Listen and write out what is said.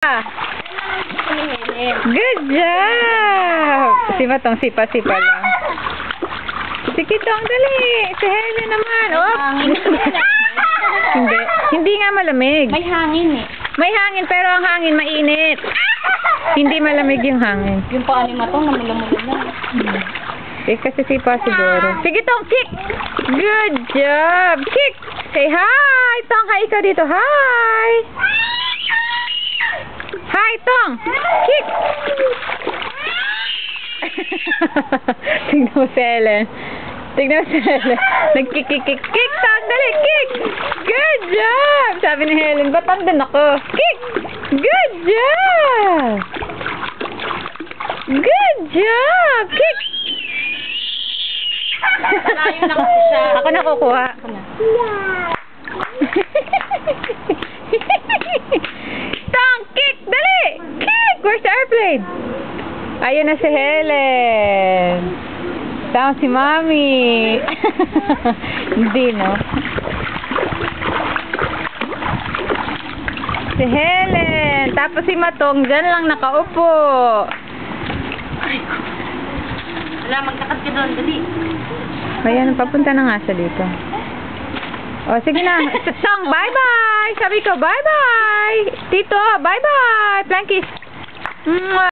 Good job! Si Matong sipa-sipa lang. Si Kitong, dali! Si Helen naman! Oh! Hindi. Hindi nga malamig. May hangin eh. May hangin, pero ang hangin mainit. Hindi malamig yung hangin. Yung paa ni Matong namula-mula na. Eh, kasi sipa siguro. Sige, Tong, kick! Good job! Kick! Say hi! Tong, hi ka dito. Hi! Hi, Tong! Kick! Tignan mo si Helen. Tignan mo si Helen. Nag-kick-kick-kick. Kick, Tong! Dali! Kick! Good job! Sabi ni Helen, ba't andun ako? Kick! Good job! Good job! Kick! Malayo na kasi siya. Ako na kukuha. Ako na. Tong, kick! Dali! Kick! Where's the airplane? Ayun na si Helen. Tama si Mami. Hindi, no? Si Helen. Tapos si Matong, dyan lang nakaupo. Wala, magtakat ka doon. Dali. Ayan, papunta na nga siya dito. O, sige na. Tong, bye-bye! Sabi ko, bye-bye! Tito, bye-bye! Plankies! Mwah!